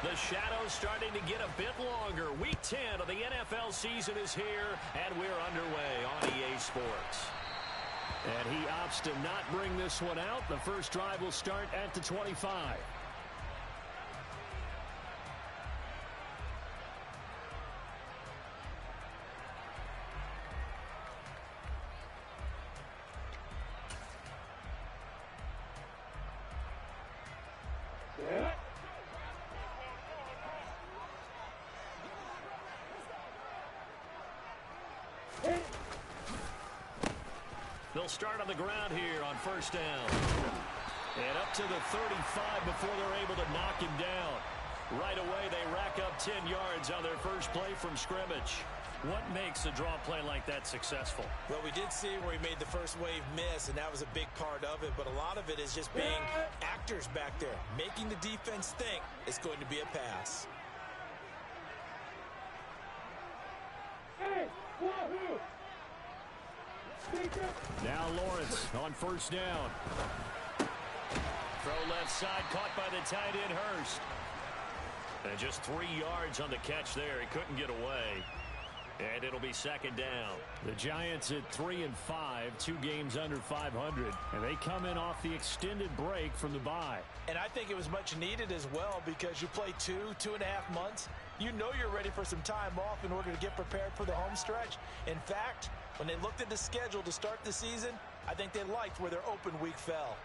The shadow's starting to get a bit longer. Week 10 of the NFL season is here, and we're underway on EA Sports. And he opts to not bring this one out. The first drive will start at the 25. They'll start on the ground here on first down. And up to the 35 before they're able to knock him down. Right away, they rack up 10 yards on their first play from scrimmage. What makes a draw play like that successful? Well, we did see where he made the first wave miss, and that was a big part of it. But a lot of it is just being actors back there, making the defense think it's going to be a pass. Hey, wahoo! Now Lawrence on first down. Throw left side, caught by the tight end Hurst. And just 3 yards on the catch there. He couldn't get away. And it'll be second down. The Giants at 3-5, 2 games under 500. And they come in off the extended break from the bye. And I think it was much needed as well, because you play 2.5 months. You know you're ready for some time off in order to get prepared for the home stretch. In fact, when they looked at the schedule to start the season, I think they liked where their open week fell.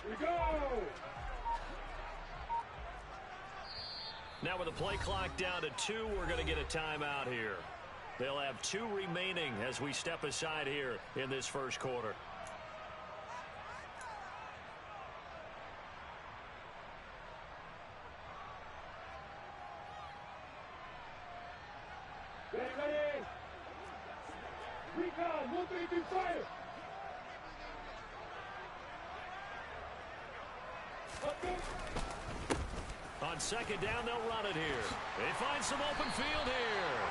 Here we go! Now with the play clock down to 2, we're going to get a timeout here. They'll have 2 remaining as we step aside here in this first quarter. Ready? Recon, 1, 3, 2, fire! On second down, they'll run it here. They find some open field here.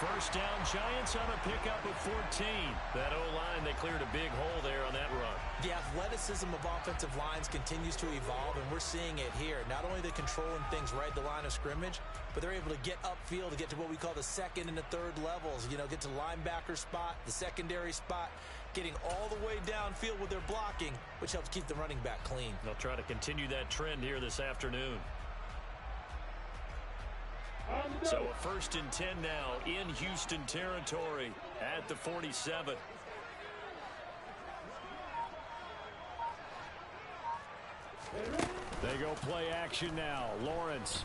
First down, Giants on a pickup of 14. That O-line, they cleared a big hole there on that run. The athleticism of offensive lines continues to evolve, and we're seeing it here. Not only are they controlling things right at the line of scrimmage, but they're able to get upfield to get to what we call the second and the third levels. You know, get to the linebacker spot, the secondary spot, getting all the way downfield with their blocking, which helps keep the running back clean. They'll try to continue that trend here this afternoon. So a 1st and 10 now in Houston territory at the 47. They go play action now. Lawrence.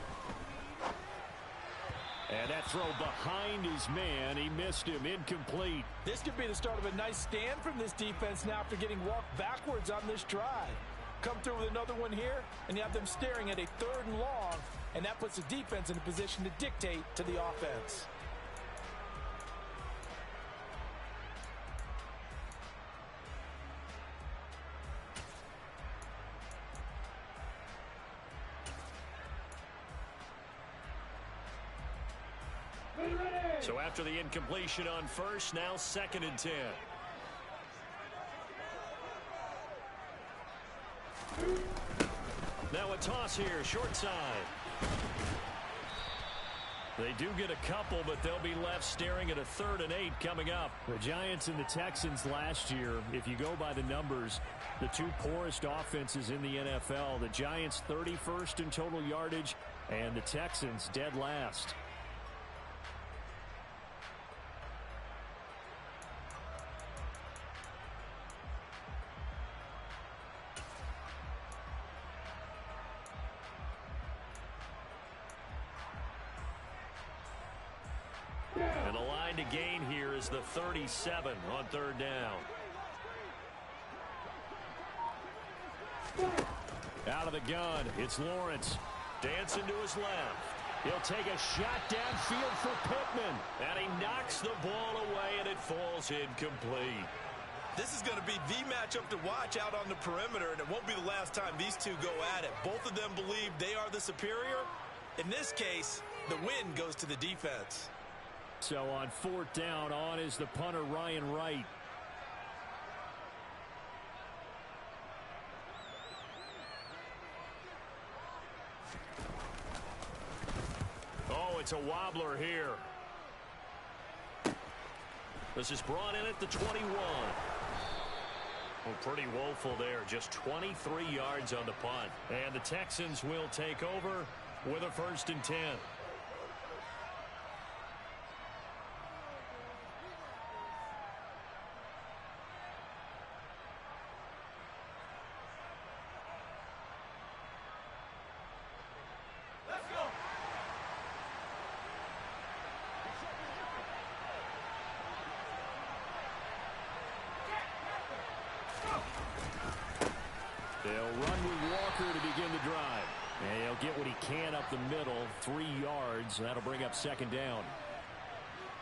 And that throw behind his man. He missed him. Incomplete. This could be the start of a nice stand from this defense now after getting walked backwards on this drive. Come through with another one here, and you have them staring at a 3rd and long, and that puts the defense in a position to dictate to the offense. So after the incompletion on first, now 2nd and 10. Now a toss here, short side. They do get a couple, but they'll be left staring at a 3rd and 8 coming up. The Giants and the Texans last year, if you go by the numbers, the 2 poorest offenses in the NFL. The Giants 31st in total yardage, and the Texans dead last. And the line to gain here is the 37 on 3rd down. Out of the gun, it's Lawrence. Dancing to his left. He'll take a shot downfield for Pittman. And he knocks the ball away, and it falls incomplete. This is going to be the matchup to watch out on the perimeter, and it won't be the last time these two go at it. Both of them believe they are the superior. In this case, the win goes to the defense. So on 4th down, on is the punter Ryan Wright. gets a wobbler here. This is brought in at the 21. Well, pretty woeful there. Just 23 yards on the punt. And the Texans will take over with a 1st and 10. They'll run with Walker to begin the drive. And he'll get what he can up the middle, 3 yards. That'll bring up 2nd down.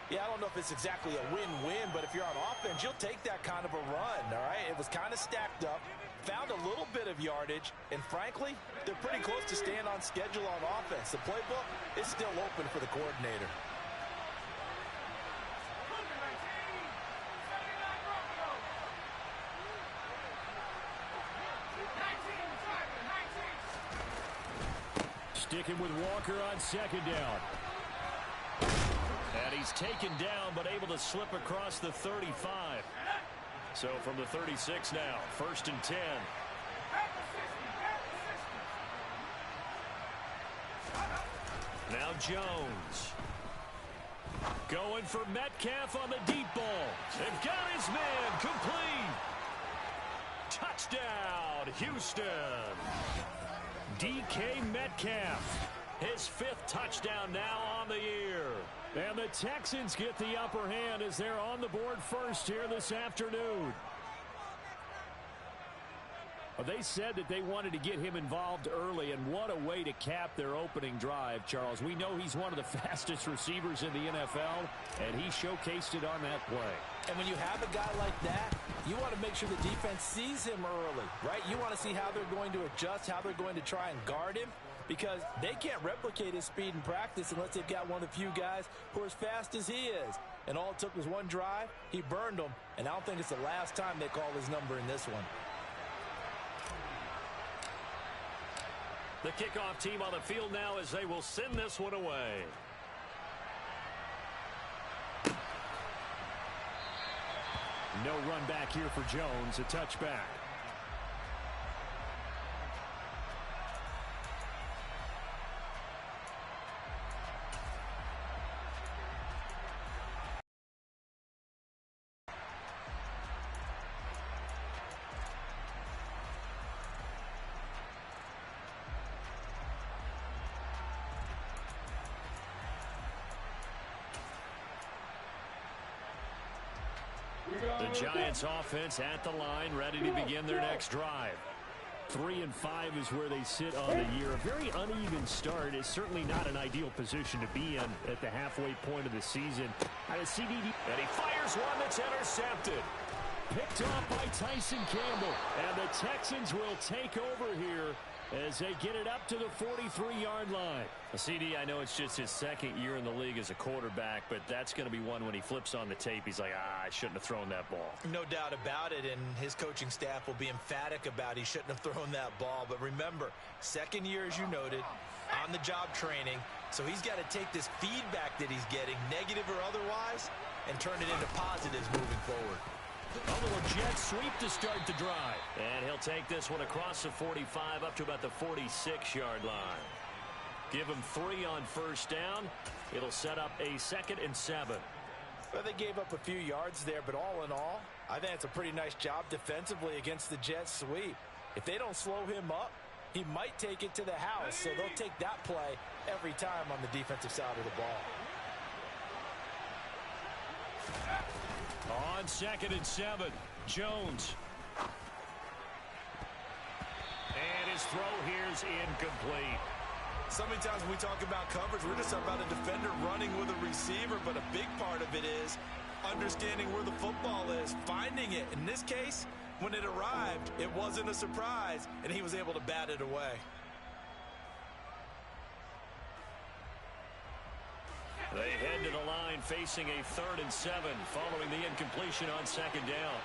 Yeah, I don't know if it's exactly a win-win, but if you're on offense, you'll take that kind of a run, all right? It was kind of stacked up, found a little bit of yardage, and frankly, they're pretty close to staying on schedule on offense. The playbook is still open for the coordinator. Sticking with Walker on 2nd down. And he's taken down, but able to slip across the 35. So from the 36 now, 1st and 10. Now Jones. Going for Metcalf on the deep ball. They've got his man complete. Touchdown, Houston. DK Metcalf, his 5th touchdown now on the year. And the Texans get the upper hand as they're on the board first here this afternoon. Well, they said that they wanted to get him involved early, and what a way to cap their opening drive, Charles. We know he's one of the fastest receivers in the NFL, and he showcased it on that play. And when you have a guy like that, you want to make sure the defense sees him early, right? You want to see how they're going to adjust, how they're going to try and guard him, because they can't replicate his speed in practice unless they've got one of the few guys who are as fast as he is. And all it took was one drive. He burned them, and I don't think it's the last time they call his number in this one. The kickoff team on the field now as they will send this one away. No run back here for Jones. A touchback. The Giants offense at the line, ready to begin their next drive. 3 and 5 is where they sit on the year. A very uneven start is certainly not an ideal position to be in at the halfway point of the season. And he fires one that's intercepted. Picked off by Tyson Campbell. And the Texans will take over here as they get it up to the 43-yard line. CD, I know it's just his 2nd year in the league as a quarterback, but that's going to be one when he flips on the tape. He's like, I shouldn't have thrown that ball. No doubt about it, and his coaching staff will be emphatic about he shouldn't have thrown that ball. But remember, 2nd year, as you noted, on-the-job training, so he's got to take this feedback that he's getting, negative or otherwise, and turn it into positives moving forward. A little jet sweep to start the drive. And he'll take this one across the 45 up to about the 46-yard line. Give him 3 on 1st down. It'll set up a 2nd and 7. Well, they gave up a few yards there, but all in all, I think it's a pretty nice job defensively against the jet sweep. If they don't slow him up, he might take it to the house, so they'll take that play every time on the defensive side of the ball. On 2nd and 7, Jones. And his throw here's incomplete. So many times when we talk about coverage, we're just talking about a defender running with a receiver, but a big part of it is understanding where the football is, finding it. In this case, when it arrived, it wasn't a surprise, and he was able to bat it away. They head to the line facing a 3rd and 7 following the incompletion on 2nd down.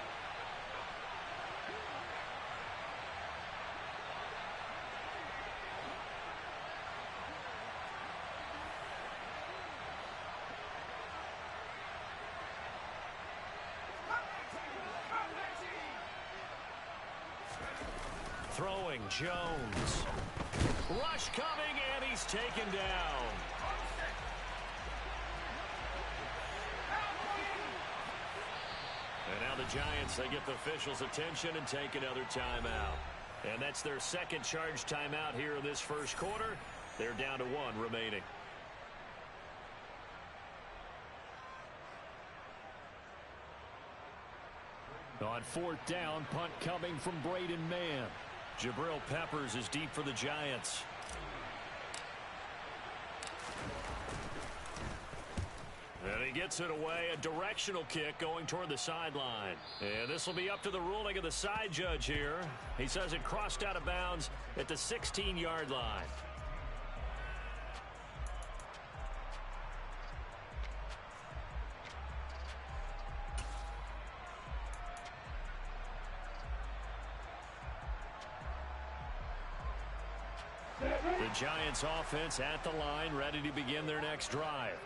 Throwing, Jones. Rush coming, and he's taken down. And now the Giants, they get the officials' attention and take another timeout. And that's their second charge timeout here in this first quarter. They're down to 1 remaining. On 4th down, punt coming from Braden Mann. Jabril Peppers is deep for the Giants. And he gets it away, a directional kick going toward the sideline. And this will be up to the ruling of the side judge here. He says it crossed out of bounds at the 16-yard line. The Giants offense at the line, ready to begin their next drive.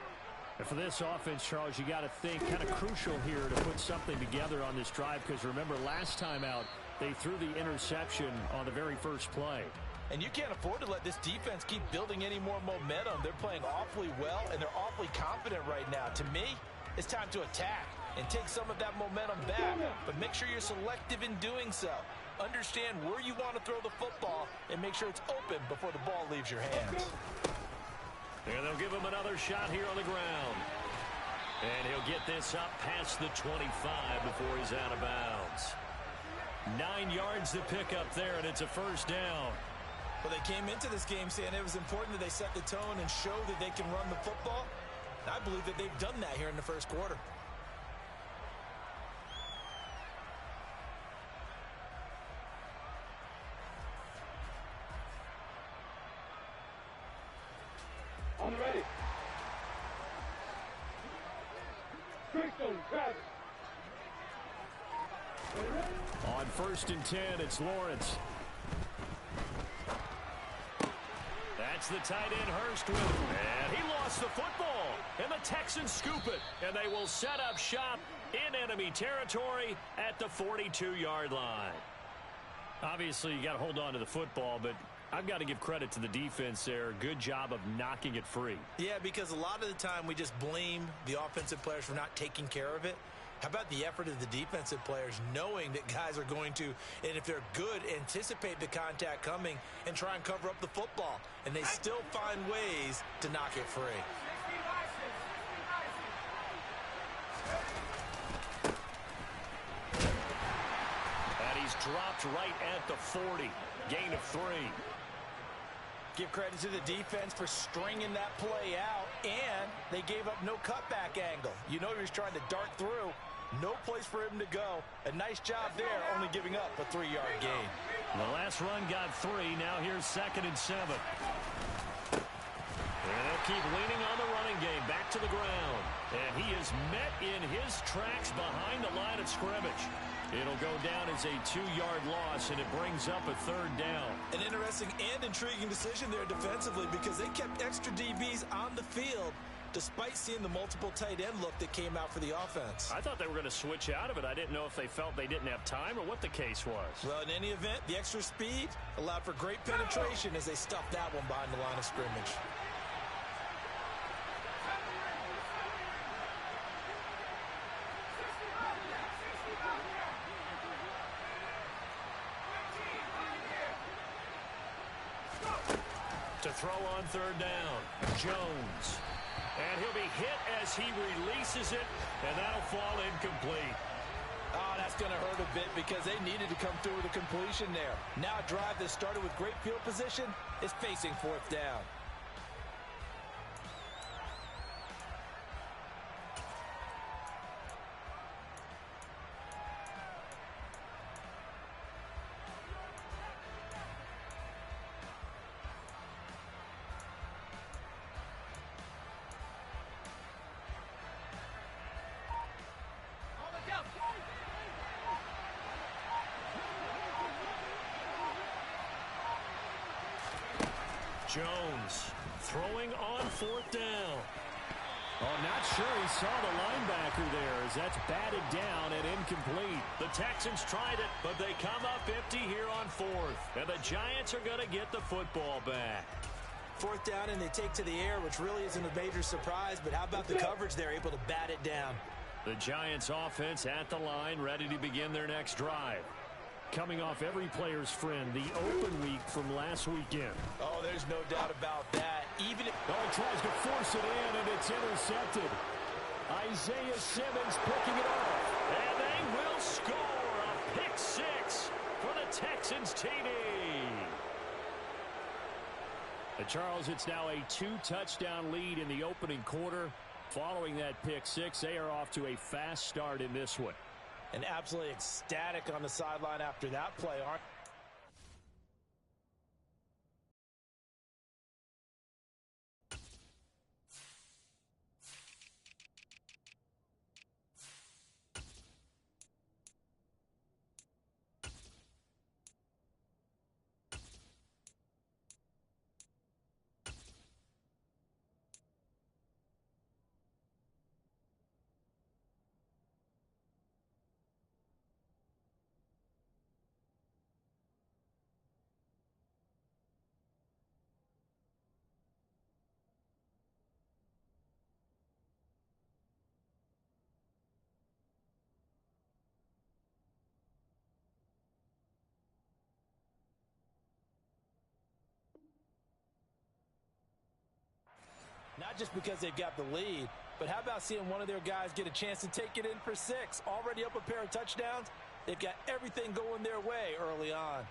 And for this offense, Charles, you got to think kind of crucial here to put something together on this drive, because remember last time out they threw the interception on the very first play. And you can't afford to let this defense keep building any more momentum. They're playing awfully well, and they're awfully confident right now. To me, it's time to attack and take some of that momentum back, but make sure you're selective in doing so. Understand where you want to throw the football and make sure it's open before the ball leaves your hands. And they'll give him another shot here on the ground. And he'll get this up past the 25 before he's out of bounds. 9 yards to pick up there, and it's a first down. Well, they came into this game saying it was important that they set the tone and show that they can run the football. I believe that they've done that here in the first quarter. On the ready. Crystal, Travis. On 1st and 10, it's Lawrence. That's the tight end Hurst with him. And he lost the football. And the Texans scoop it. And they will set up shop in enemy territory at the 42-yard line. Obviously, you got to hold on to the football, but I've got to give credit to the defense there. Good job of knocking it free. Yeah, because a lot of the time we just blame the offensive players for not taking care of it. How about the effort of the defensive players knowing that guys are going to, and if they're good, anticipate the contact coming and try and cover up the football. And they still find ways to knock it free. And he's dropped right at the 40. Gain of 3. Give credit to the defense for stringing that play out, and they gave up no cutback angle. You know he was trying to dart through. No place for him to go. A nice job there, only giving up a 3-yard gain. The last run got 3. Now here's 2nd and 7. And they'll keep leaning on the running game. Back to the ground. And he is met in his tracks behind the line of scrimmage. It'll go down as a 2-yard loss, and it brings up a 3rd down. An interesting and intriguing decision there defensively, because they kept extra DBs on the field despite seeing the multiple tight end look that came out for the offense. I thought they were going to switch out of it. I didn't know if they felt they didn't have time or what the case was. Well, in any event, the extra speed allowed for great penetration as they stuffed that one behind the line of scrimmage. To throw on 3rd down, Jones. And he'll be hit as he releases it, and that'll fall incomplete. Oh, that's going to hurt a bit because they needed to come through with a completion there. Now a drive that started with great field position is facing 4th down. Jones throwing on 4th down. Oh, not sure he saw the linebacker there as that's batted down and incomplete. The Texans tried it, but they come up empty here on fourth. And the Giants are going to get the football back. Fourth down, and they take to the air, which really isn't a major surprise. But how about the coverage there, able to bat it down? The Giants offense at the line, ready to begin their next drive. Coming off every player's friend, the open week from last weekend. Oh, there's no doubt about that. Even if... Oh, he tries to force it in, and it's intercepted. Isaiah Simmons picking it off. And they will score a pick six for the Texans TD. Charles, it's now a 2-touchdown lead in the opening quarter. Following that pick six, they are off to a fast start in this one. And absolutely ecstatic on the sideline after that play, aren't not just because they've got the lead, but how about seeing one of their guys get a chance to take it in for six? Already up a pair of touchdowns. They've got everything going their way early on.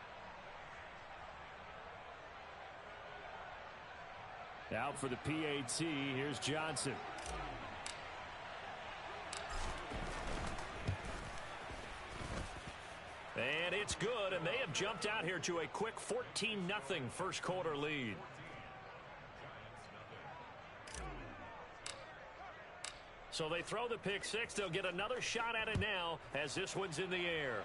Out for the PAT, here's Johnson. And it's good, and they have jumped out here to a quick 14-0 first quarter lead. So they throw the pick six. They'll get another shot at it now as this one's in the air.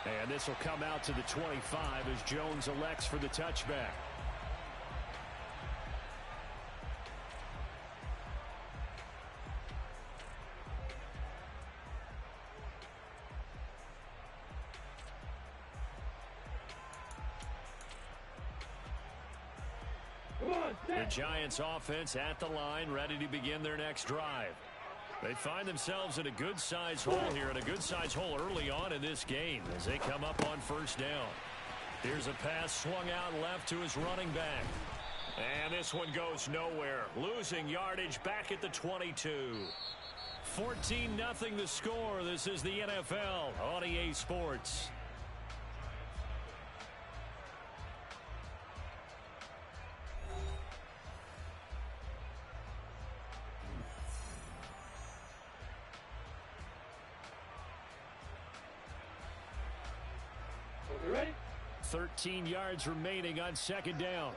And this will come out to the 25 as Jones elects for the touchback. The Giants offense at the line, ready to begin their next drive. They find themselves in a good-sized hole here, and a good-sized hole early on in this game as they come up on first down. Here's a pass swung out left to his running back. And this one goes nowhere. Losing yardage back at the 22. 14-0 the score. This is the NFL on EA Sports. You ready? 13 yards remaining on second down.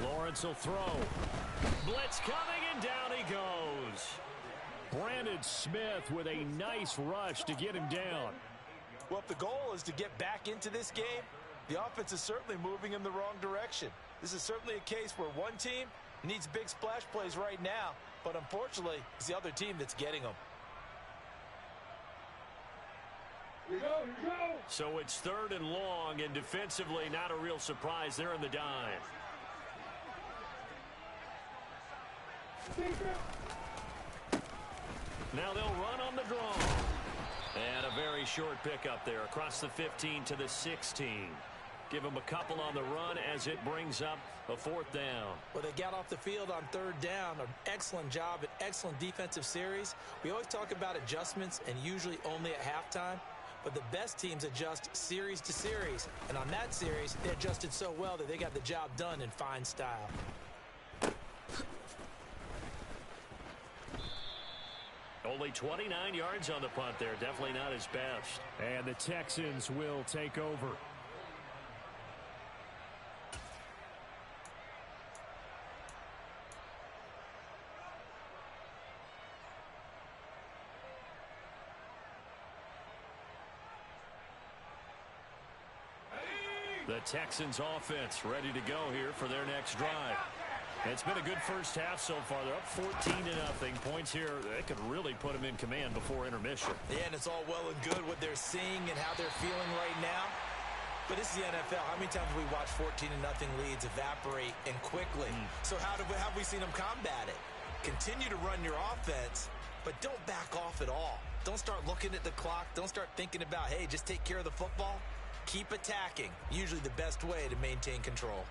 Lawrence will throw. Blitz coming, and down he goes. Brandon Smith with a nice rush to get him down. Well, if the goal is to get back into this game, the offense is certainly moving in the wrong direction. This is certainly a case where one team needs big splash plays right now, but unfortunately, it's the other team that's getting them. Here you go, here you go. So it's third and long, and defensively not a real surprise. They're in the dive. Now they'll run on the draw. And a very short pickup there across the 15 to the 16. Give them a couple on the run as it brings up a fourth down. Well, they got off the field on third down. An excellent job, an excellent defensive series. We always talk about adjustments and usually only at halftime. But the best teams adjust series to series. And on that series, they adjusted so well that they got the job done in fine style. Only 29 yards on the punt there. Definitely not his best. And the Texans will take over. The Texans offense ready to go here for their next drive. It's been a good first half so far. They're up 14-0. Points here, they could really put them in command before intermission. Yeah, and it's all well and good what they're seeing and how they're feeling right now. But this is the NFL. How many times have we watched 14-0 leads evaporate and quickly? So how have we seen them combat it? Continue to run your offense, but don't back off at all. Don't start looking at the clock. Don't start thinking about, hey, just take care of the football. Keep attacking. Usually the best way to maintain control.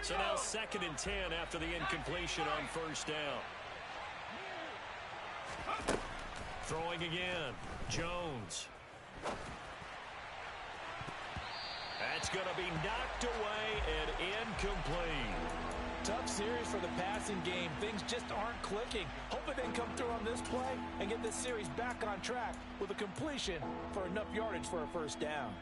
So now 2nd and 10 after the incompletion on first down. Throwing again. Jones. That's going to be knocked away and incomplete. Tough series for the passing game. Things just aren't clicking. Hope it didn't come through on this play and get this series back on track with a completion for enough yardage for a first down.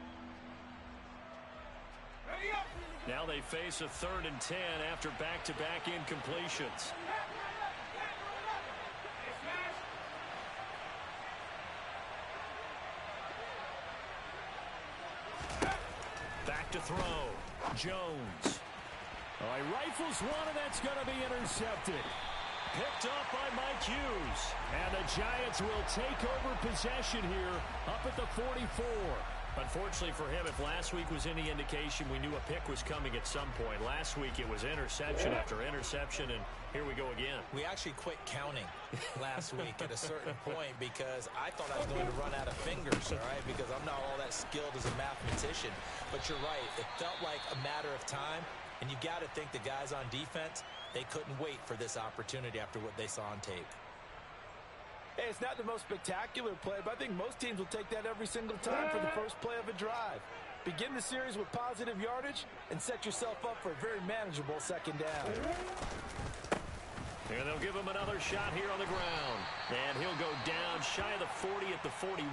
Now they face a 3rd and 10 after back-to-back incompletions. Back to throw. Jones. Oh, he rifles one, and that's going to be intercepted. Picked up by Mike Hughes. And the Giants will take over possession here up at the 44. Unfortunately for him, if last week was any indication, we knew a pick was coming at some point. Last week it was interception after interception, and here we go again. We actually quit counting last week at a certain point because I thought I was going to run out of fingers, all right, because I'm not all that skilled as a mathematician. But you're right. It felt like a matter of time, and you got to think the guys on defense, they couldn't wait for this opportunity after what they saw on tape. Hey, it's not the most spectacular play, but I think most teams will take that every single time for the first play of a drive. Begin the series with positive yardage and set yourself up for a very manageable 2nd down. And they'll give him another shot here on the ground. And he'll go down shy of the 40 at the 41.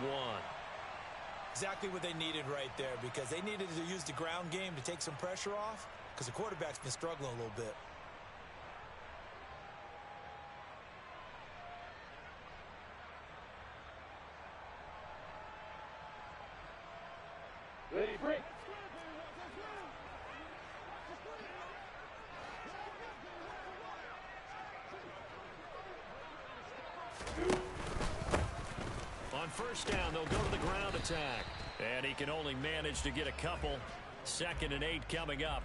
Exactly what they needed right there, because they needed to use the ground game to take some pressure off, because the quarterback's been struggling a little bit. Ready, break. On first down, they'll go to the ground attack. And he can only manage to get a couple. 2nd and 8 coming up.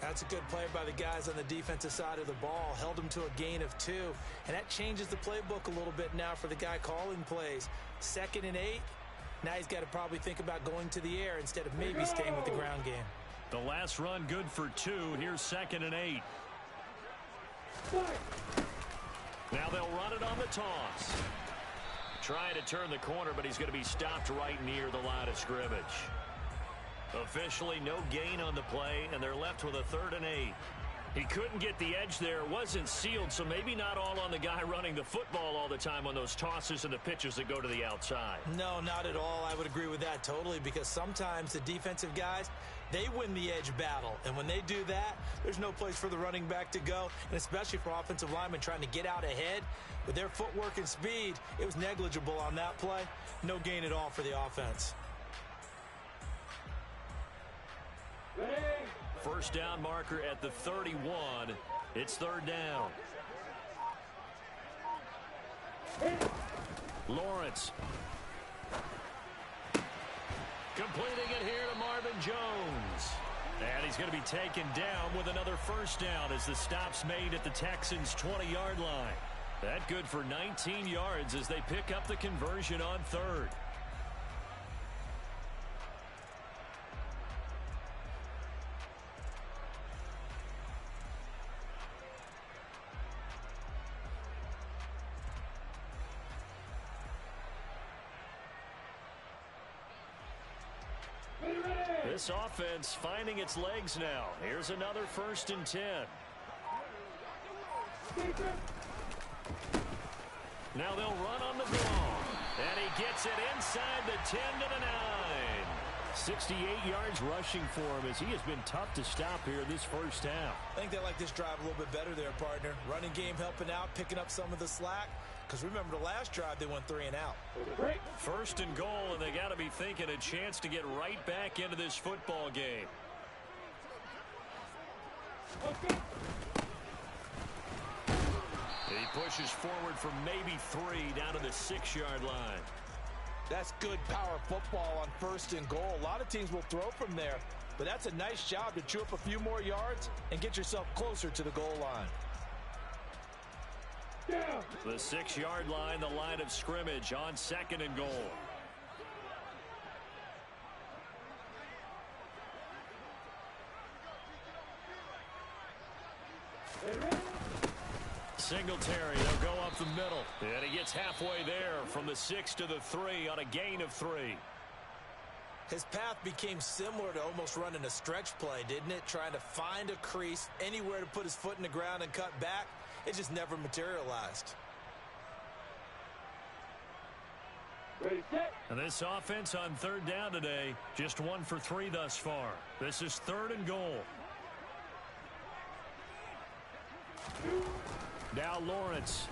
That's a good play by the guys on the defensive side of the ball. Held them to a gain of 2. And that changes the playbook a little bit now for the guy calling plays. 2nd and 8. Now he's got to probably think about going to the air instead of maybe staying with the ground game. The last run good for 2. Here's 2nd and 8. Now they'll run it on the toss. Trying to turn the corner, but he's going to be stopped right near the line of scrimmage. Officially no gain on the play, and they're left with a 3rd and 8. He couldn't get the edge there. Wasn't sealed, so maybe not all on the guy running the football all the time on those tosses and the pitches that go to the outside. No, not at all. I would agree with that totally, because sometimes the defensive guys, they win the edge battle. And when they do that, there's no place for the running back to go, and especially for offensive linemen trying to get out ahead. With their footwork and speed, it was negligible on that play. No gain at all for the offense. First down marker at the 31. It's 3rd down. Lawrence. Completing it here to Marvin Jones. And he's going to be taken down with another first down as the stop's made at the Texans' 20-yard line. That good for 19 yards as they pick up the conversion on 3rd. This offense finding its legs now. Here's another 1st and 10. Now they'll run on the draw. And he gets it inside the 10 to the 9. 68 yards rushing for him as he has been tough to stop here in this first half. I think they like this drive a little bit better there, partner. Running game helping out, picking up some of the slack. Because remember the last drive, they went 3 and out. First and goal, and they got to be thinking a chance to get right back into this football game. He pushes forward for maybe 3 down to the 6-yard line. That's good power football on first and goal. A lot of teams will throw from there, but that's a nice job to chew up a few more yards and get yourself closer to the goal line. The 6-yard line, the line of scrimmage on second and goal. Singletary, they'll go up the middle. And he gets halfway there from the 6 to the 3 on a gain of 3. His path became similar to almost running a stretch play, didn't it? Trying to find a crease, anywhere to put his foot in the ground and cut back. It just never materialized. Ready, set. And this offense on third down today, just 1 for 3 thus far. This is third and goal. Now Lawrence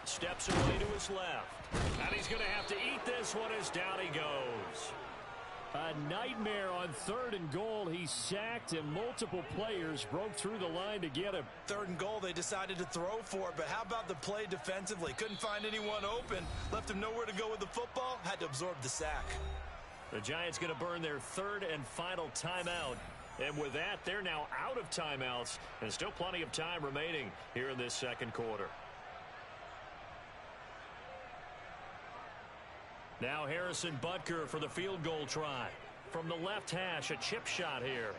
steps away to his left. And he's going to have to eat this one as down he goes. A nightmare on third and goal. He's sacked and multiple players broke through the line to get him. Third and goal, they decided to throw for it, but how about the play defensively? Couldn't find anyone open, left him nowhere to go with the football, had to absorb the sack. The Giants going to burn their third and final timeout. And with that, they're now out of timeouts and still plenty of time remaining here in this second quarter. Now Harrison Butker for the field goal try. From the left hash, a chip shot here.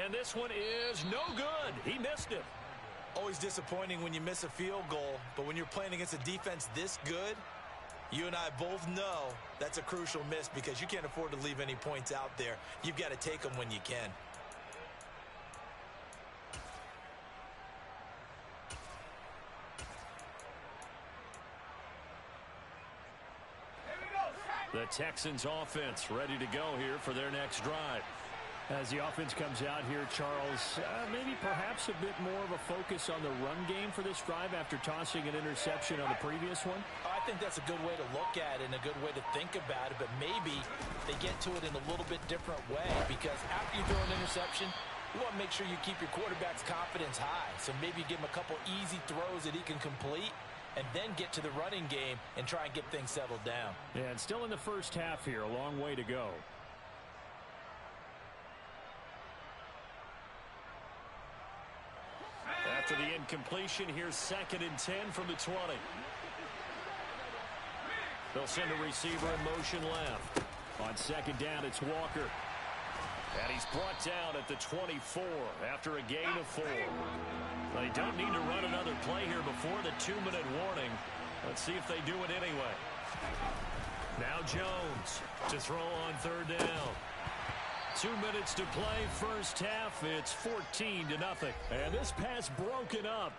And this one is no good. He missed it. Always disappointing when you miss a field goal, but when you're playing against a defense this good, you and I both know that's a crucial miss because you can't afford to leave any points out there. You've got to take them when you can. The Texans offense ready to go here for their next drive. As the offense comes out here, Charles, maybe perhaps a bit more of a focus on the run game for this drive after tossing an interception on the previous one? I think that's a good way to look at it and a good way to think about it, but maybe they get to it in a little bit different way because after you throw an interception, you want to make sure you keep your quarterback's confidence high. So maybe you give him a couple easy throws that he can complete and then get to the running game and try and get things settled down. Yeah, and still in the first half here, a long way to go. After the incompletion, here's 2nd and 10 from the 20. They'll send a receiver in motion left. On 2nd down, it's Walker. And he's brought down at the 24 after a gain of 4. They don't need to run another play here before the 2-minute warning. Let's see if they do it anyway. Now Jones to throw on 3rd down. 2 minutes to play, first half. It's 14-0. And this pass broken up.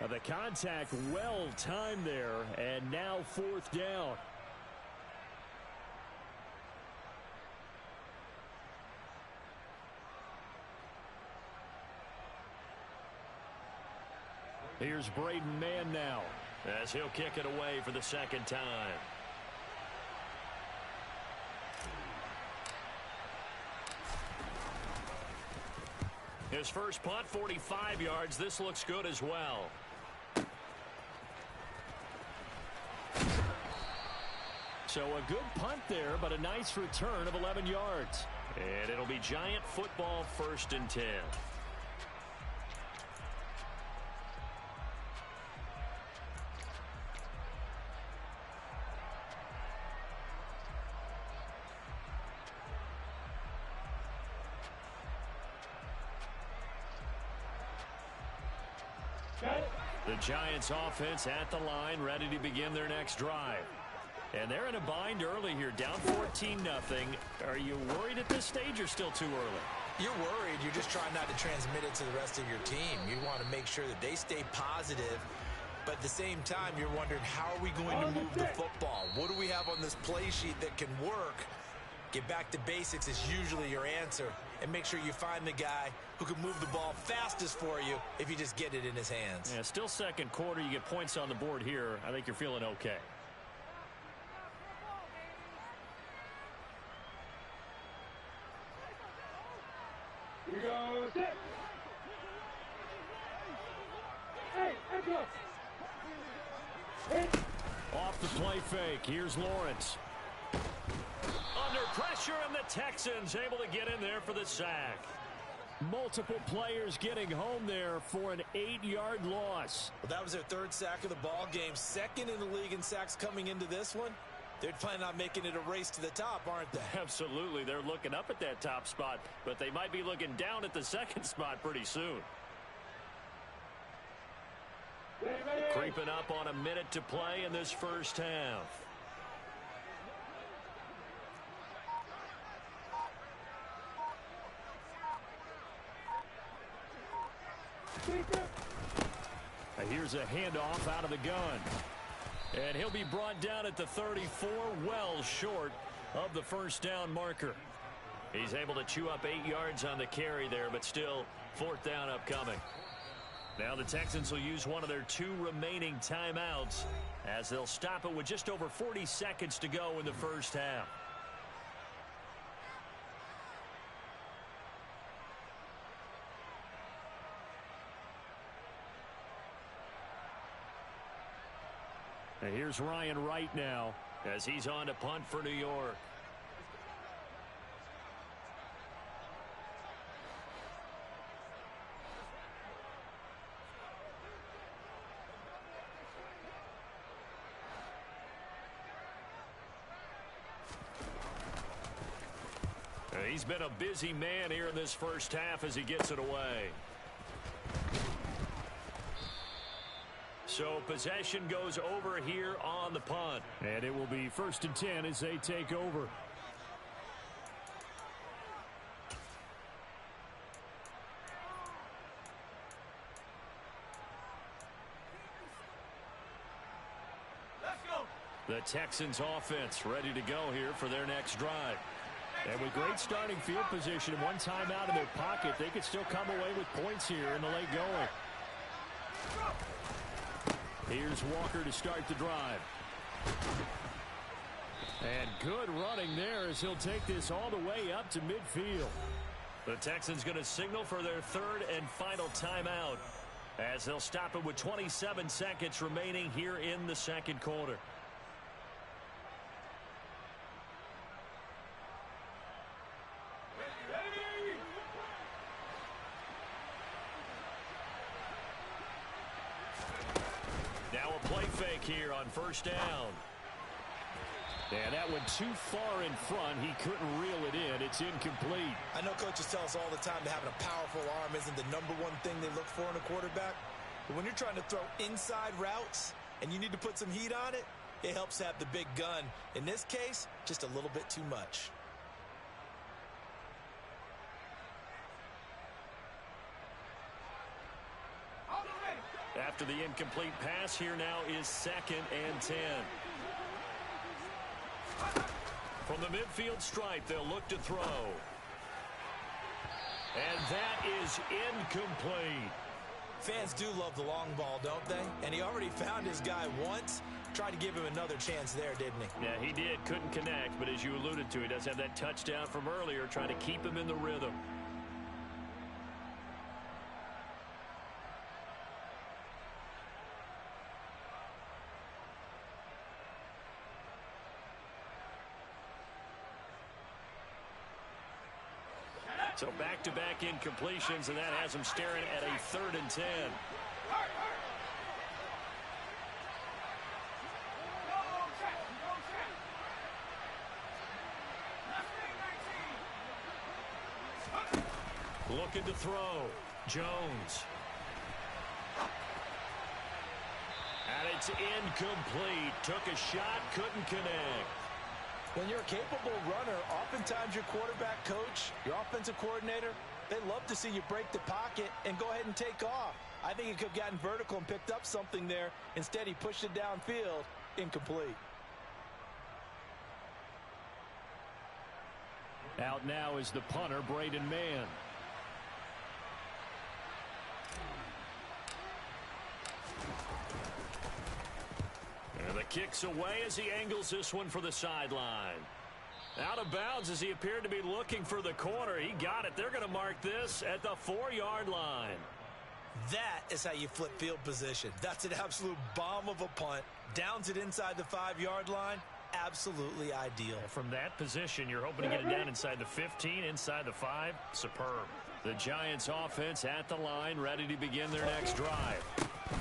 The contact well timed there, and now 4th down. Here's Braden Mann now, as he'll kick it away for the 2nd time. His first punt, 45 yards. This looks good as well. So a good punt there, but a nice return of 11 yards. And it'll be Giant football, 1st and 10. The Giants offense at the line, ready to begin their next drive. And they're in a bind early here, down 14-0. Are you worried at this stage or still too early? You're worried. You're just trying not to transmit it to the rest of your team. You want to make sure that they stay positive. But at the same time, you're wondering, how are we going to move the football? What do we have on this play sheet that can work? Get back to basics is usually your answer. And make sure you find the guy who can move the ball fastest for you if you just get it in his hands. Yeah, still second quarter. You get points on the board here. I think you're feeling okay. Here goes it. Hey, let's go. Off the play fake. Here's Lawrence. Under pressure, and the Texans able to get in there for the sack. Multiple players getting home there for an 8-yard loss. Well, that was their third sack of the ball game. Second in the league in sacks coming into this one. They're planning on making it a race to the top, aren't they? Absolutely. They're looking up at that top spot, but they might be looking down at the second spot pretty soon. Creeping up on a minute to play in this first half. Here's a handoff out of the gun. And he'll be brought down at the 34, well short of the first down marker. He's able to chew up 8 yards on the carry there, but still fourth down upcoming. Now the Texans will use one of their 2 remaining timeouts as they'll stop it with just over 40 seconds to go in the first half. And here's Ryan Wright now as he's on to punt for New York. He's been a busy man here in this first half as he gets it away. So possession goes over here on the punt. And it will be 1st and 10 as they take over. Let's go. The Texans offense ready to go here for their next drive. And with great starting field position and one timeout in their pocket, they could still come away with points here in the late going. Here's Walker to start the drive. And good running there as he'll take this all the way up to midfield. The Texans going to signal for their 3rd and final timeout as they'll stop it with 27 seconds remaining here in the second quarter. Now a play fake here on first down. And that went too far in front. He couldn't reel it in. It's incomplete. I know coaches tell us all the time that having a powerful arm isn't the #1 thing they look for in a quarterback. But when you're trying to throw inside routes and you need to put some heat on it, it helps have the big gun. In this case, just a little bit too much. After the incomplete pass, here now is 2nd and 10. From the midfield stripe, they'll look to throw. And that is incomplete. Fans do love the long ball, don't they? And he already found his guy once. Tried to give him another chance there, didn't he? Yeah, he did. Couldn't connect, but as you alluded to, he does have that touchdown from earlier, trying to keep him in the rhythm. So back-to-back incompletions, and that has him staring at a 3rd and 10. Looking to throw. Jones. And it's incomplete. Took a shot, couldn't connect. When you're a capable runner, oftentimes your quarterback coach, your offensive offensive coordinator, they love to see you break the pocket and go ahead and take off. I think he could have gotten vertical and picked up something there. Instead, he pushed it downfield, incomplete. Out now is the punter, Braden Mann. And the kick's away as he angles this one for the sideline. Out of bounds as he appeared to be looking for the corner. He got it. They're going to mark this at the 4-yard line. That is how you flip field position. That's an absolute bomb of a punt. Downs it inside the 5-yard line. Absolutely ideal. From that position, you're hoping to get it down inside the 15, inside the 5. Superb. The Giants offense at the line, ready to begin their next drive.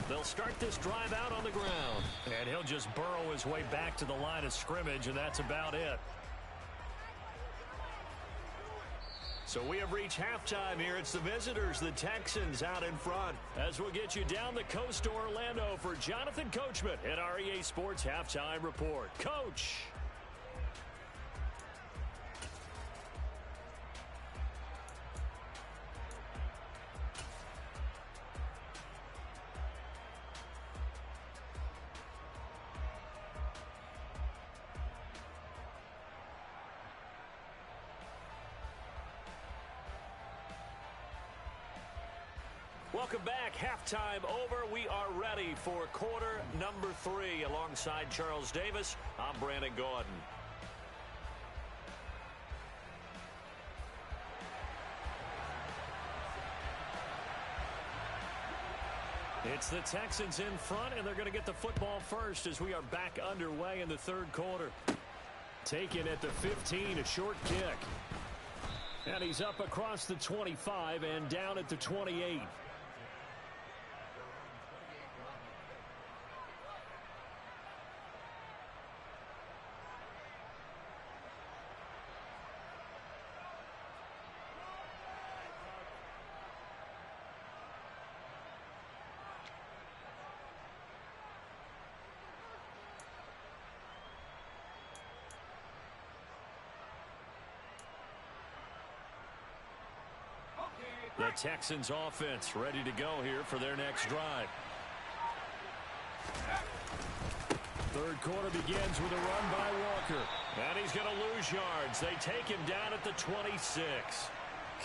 They'll start this drive out on the ground. And he'll just burrow his way back to the line of scrimmage, and that's about it. So we have reached halftime here. It's the visitors, the Texans, out in front. As we'll get you down the coast to Orlando for Jonathan Coachman at our EA Sports Halftime Report. Coach. Welcome back. Halftime over. We are ready for quarter number 3. Alongside Charles Davis, I'm Brandon Gordon. It's the Texans in front, and they're going to get the football first as we are back underway in the third quarter. Taken at the 15, a short kick. And he's up across the 25 and down at the 28. The Texans offense ready to go here for their next drive. Third quarter begins with a run by Walker. And he's going to lose yards. They take him down at the 26.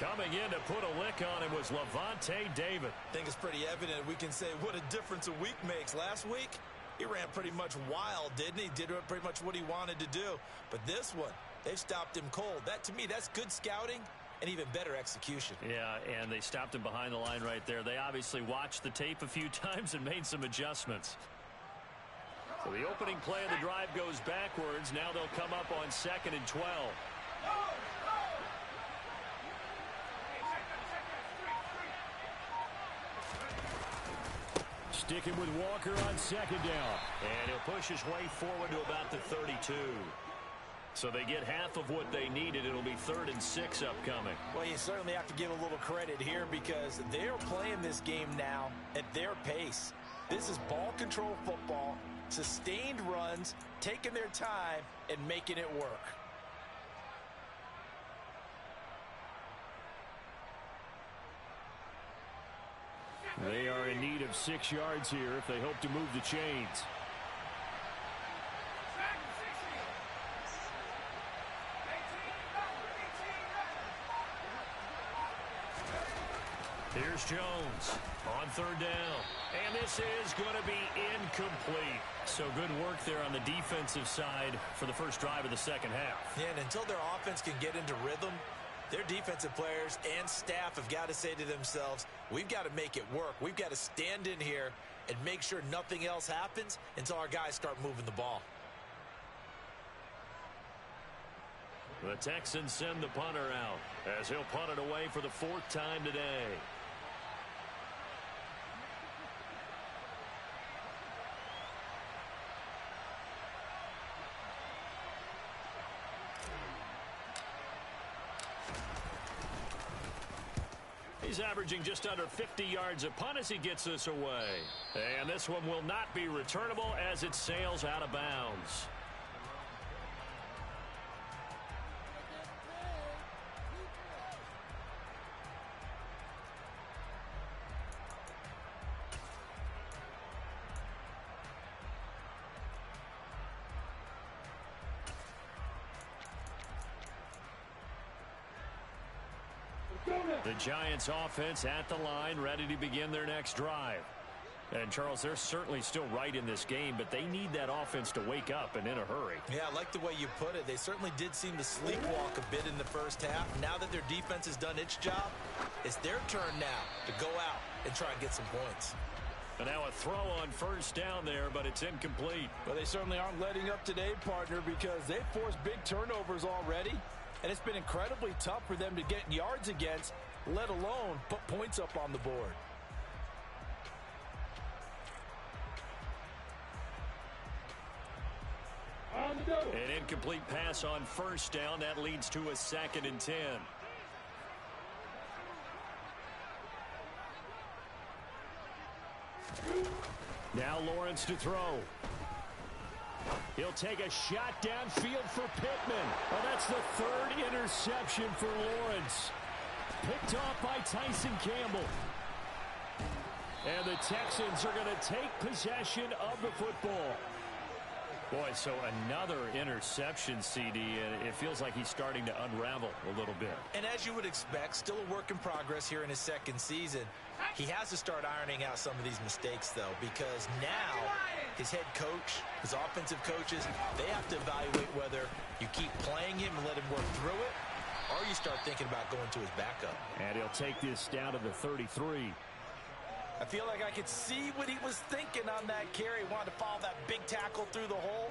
Coming in to put a lick on him was Levante David. I think it's pretty evident we can say what a difference a week makes. Last week, he ran pretty much wild, didn't he? Did pretty much what he wanted to do. But this one, they've stopped him cold. That, to me, that's good scouting. And even better execution. Yeah, and they stopped him behind the line right there. They obviously watched the tape a few times and made some adjustments. So the opening play of the drive goes backwards. Now they'll come up on 2nd and 12. Sticking with Walker on 2nd down. And he'll push his way forward to about the 32. So they get half of what they needed. It'll be 3rd and 6 upcoming. Well, you certainly have to give a little credit here because they're playing this game now at their pace. This is ball control football, sustained runs, taking their time, and making it work. They are in need of 6 yards here if they hope to move the chains. Here's Jones on 3rd down. And this is going to be incomplete. So good work there on the defensive side for the first drive of the second half. Yeah, and until their offense can get into rhythm, their defensive players and staff have got to say to themselves, we've got to make it work. We've got to stand in here and make sure nothing else happens until our guys start moving the ball. The Texans send the punter out as he'll punt it away for the 4th time today. He's averaging just under 50 yards a punt as he gets this away. And this one will not be returnable as it sails out of bounds. The Giants offense at the line, ready to begin their next drive. And, Charles, they're certainly still right in this game, but they need that offense to wake up and in a hurry. Yeah, I like the way you put it. They certainly did seem to sleepwalk a bit in the first half. Now that their defense has done its job, it's their turn now to go out and try and get some points. And now a throw on first down there, but it's incomplete. Well, they certainly aren't letting up today, partner, because they've forced big turnovers already. And it's been incredibly tough for them to get yards against, let alone put points up on the board. An incomplete pass on first down. That leads to a 2nd and 10. Now Lawrence to throw. He'll take a shot downfield for Pittman. Oh, that's the 3rd interception for Lawrence. Picked off by Tyson Campbell. And the Texans are going to take possession of the football. Boy, so another interception, CD, and it feels like he's starting to unravel a little bit. And as you would expect, still a work in progress here in his 2nd season. He has to start ironing out some of these mistakes, though, because now his head coach, his offensive coaches, they have to evaluate whether you keep playing him and let him work through it, or you start thinking about going to his backup. And he'll take this down to the 33. I feel like I could see what he was thinking on that carry. Wanted to follow that big tackle through the hole.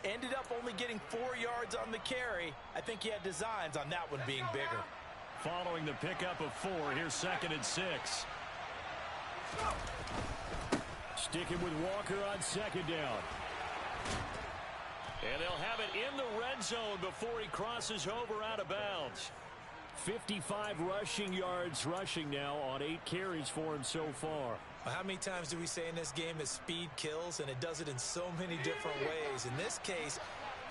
Ended up only getting 4 yards on the carry. I think he had designs on that one being bigger. Following the pickup of 4, here's 2nd and 6. Sticking with Walker on 2nd down. And they'll have it in the red zone before he crosses over out of bounds. 55 rushing yards rushing now on 8 carries for him so far. Well, how many times do we say in this game that speed kills, and it does it in so many different ways? In this case,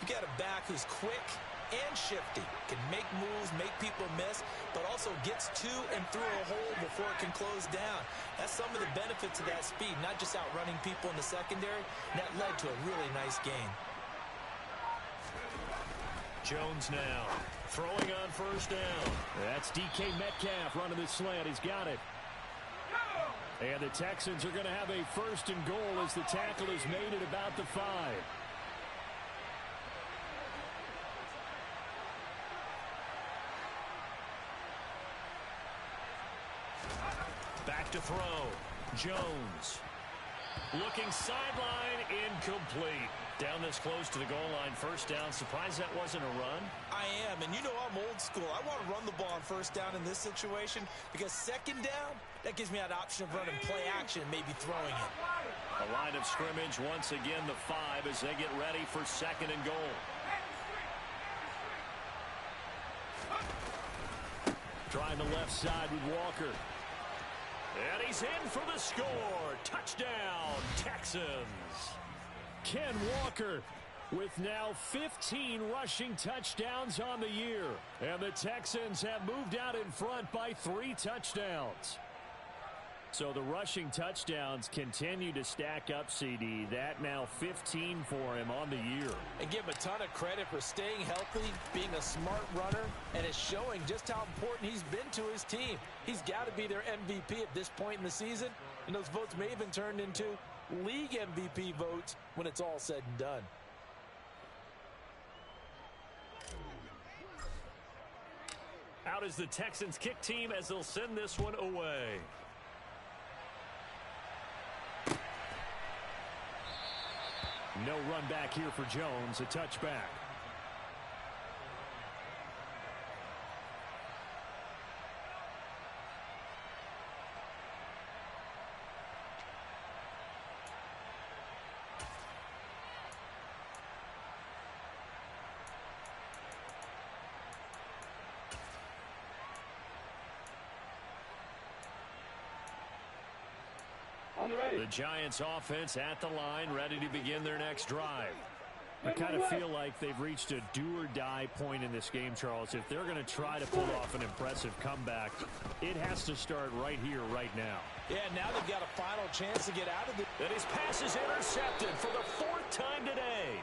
you got a back who's quick and shifty, can make moves, make people miss, but also gets to and through a hole before it can close down. That's some of the benefits of that speed, not just outrunning people in the secondary. And that led to a really nice game. Jones now throwing on first down. That's DK Metcalf running the slant. He's got it. And the Texans are going to have a 1st and goal as the tackle is made at about the 5. Back to throw. Jones. Looking sideline, incomplete. Down this close to the goal line, first down. Surprised that wasn't a run? I am, and you know I'm old school. I want to run the ball on first down in this situation because 2nd down, that gives me that option of running play action, maybe throwing it. A line of scrimmage, once again the 5 as they get ready for 2nd and goal. Trying the left side with Walker. And he's in for the score. Touchdown, Texans. Ken Walker with now 15 rushing touchdowns on the year. And the Texans have moved out in front by 3 touchdowns. So the rushing touchdowns continue to stack up, CD. That now 15 for him on the year. And give him a ton of credit for staying healthy, being a smart runner, and it's showing just how important he's been to his team. He's got to be their MVP at this point in the season, and those votes may have been turned into league MVP votes when it's all said and done. Out is the Texans kick team as they'll send this one away. No run back here for Jones, a touchback. The Giants offense at the line, ready to begin their next drive. I kind of feel like they've reached a do-or-die point in this game, Charles. If they're going to try to pull off an impressive comeback, it has to start right here, right now. Yeah, now they've got a final chance to get out of it. And his pass is intercepted for the 4th time today.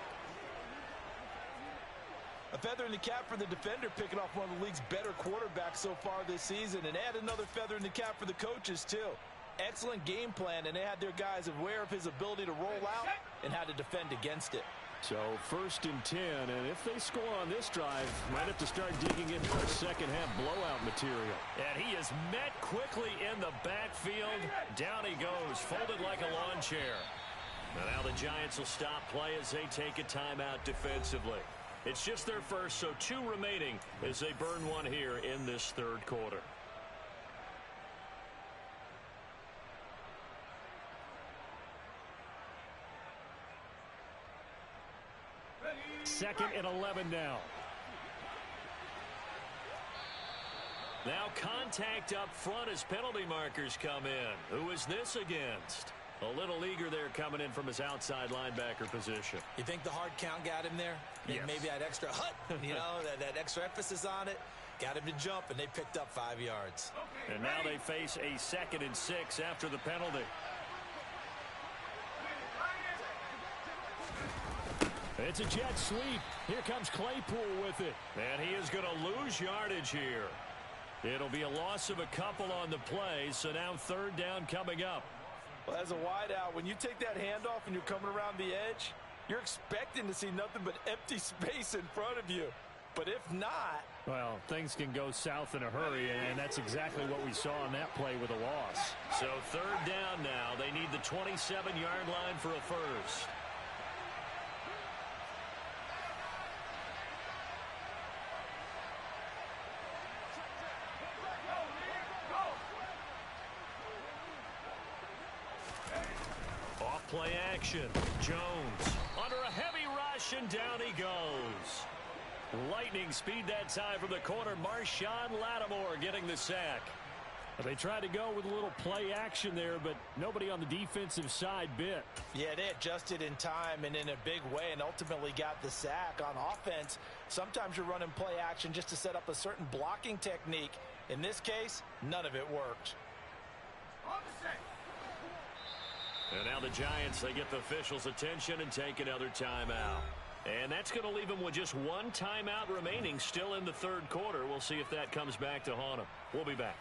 A feather in the cap for the defender, picking off one of the league's better quarterbacks so far this season, and add another feather in the cap for the coaches, too. Excellent game plan, and they had their guys aware of his ability to roll out and how to defend against it. So 1st and 10, and if they score on this drive, might have to start digging into our second half blowout material. And he is met quickly in the backfield. Down he goes, folded like a lawn chair. And now the Giants will stop play as they take a timeout defensively. It's just their first, so 2 remaining as they burn one here in this 3rd quarter. Second and 11 now. Now contact up front as penalty markers come in. Who is this against? A little eager there coming in from his outside linebacker position. You think the hard count got him there? Yes. Maybe that extra that extra emphasis on it got him to jump, and they picked up 5 yards. And now they face a 2nd and 6 after the penalty. It's a jet sweep. Here comes Claypool with it. And he is going to lose yardage here. It'll be a loss of a couple on the play, so now 3rd down coming up. Well, as a wideout, when you take that handoff and you're coming around the edge, you're expecting to see nothing but empty space in front of you. But if not... Well, things can go south in a hurry, and that's exactly what we saw on that play with a loss. So 3rd down now. They need the 27-yard line for a first. Play action. Jones under a heavy rush, and down he goes. Lightning speed that time from the corner. Marshawn Lattimore getting the sack. They tried to go with a little play action there, but nobody on the defensive side bit. Yeah, they adjusted in time and in a big way and ultimately got the sack. On offense, sometimes you're running play action just to set up a certain blocking technique. In this case, none of it worked. And now the Giants, they get the officials' attention and take another timeout. And that's going to leave them with just 1 timeout remaining still in the 3rd quarter. We'll see if that comes back to haunt them. We'll be back.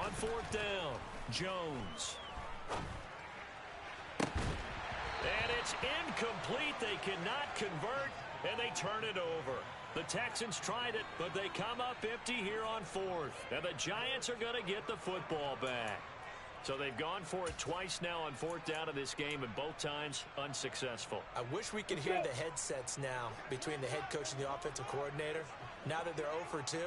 On 4th down, Jones. And it's incomplete. They cannot convert, and they turn it over. The Texans tried it, but they come up empty here on 4th. And the Giants are going to get the football back. So they've gone for it twice now on 4th down in this game, and both times unsuccessful. I wish we could hear the headsets now between the head coach and the offensive coordinator. Now that they're 0 for 2.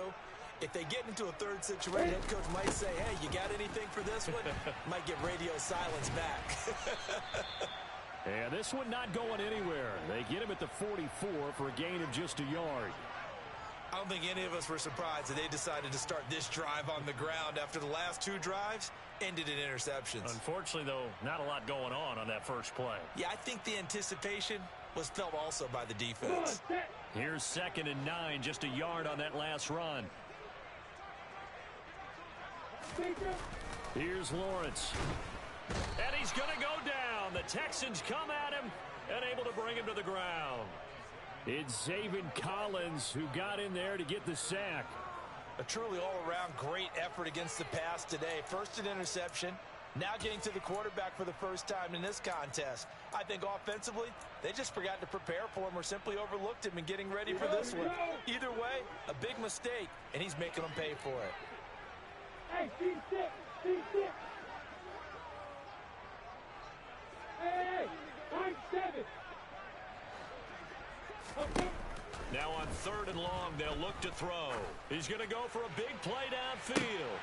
If they get into a 3rd situation, head coach might say, hey, you got anything for this one? Might get radio silence back. And this one not going anywhere. They get him at the 44 for a gain of just a yard. I don't think any of us were surprised that they decided to start this drive on the ground after the last 2 drives ended in interceptions. Unfortunately, though, not a lot going on that first play. Yeah, I think the anticipation was felt also by the defense. Here's 2nd and 9, just a yard on that last run. Here's Lawrence. And he's going to go down. The Texans come at him and able to bring him to the ground. It's Zaven Collins who got in there to get the sack. A truly all-around great effort against the pass today. First an interception, now getting to the quarterback for the first time in this contest. I think offensively, they just forgot to prepare for him or simply overlooked him in getting ready for this one. Either way, a big mistake, and he's making them pay for it. Hey, D6, D6. Hey, I'm 7. Okay. Now on 3rd and long, they'll look to throw. He's going to go for a big play downfield.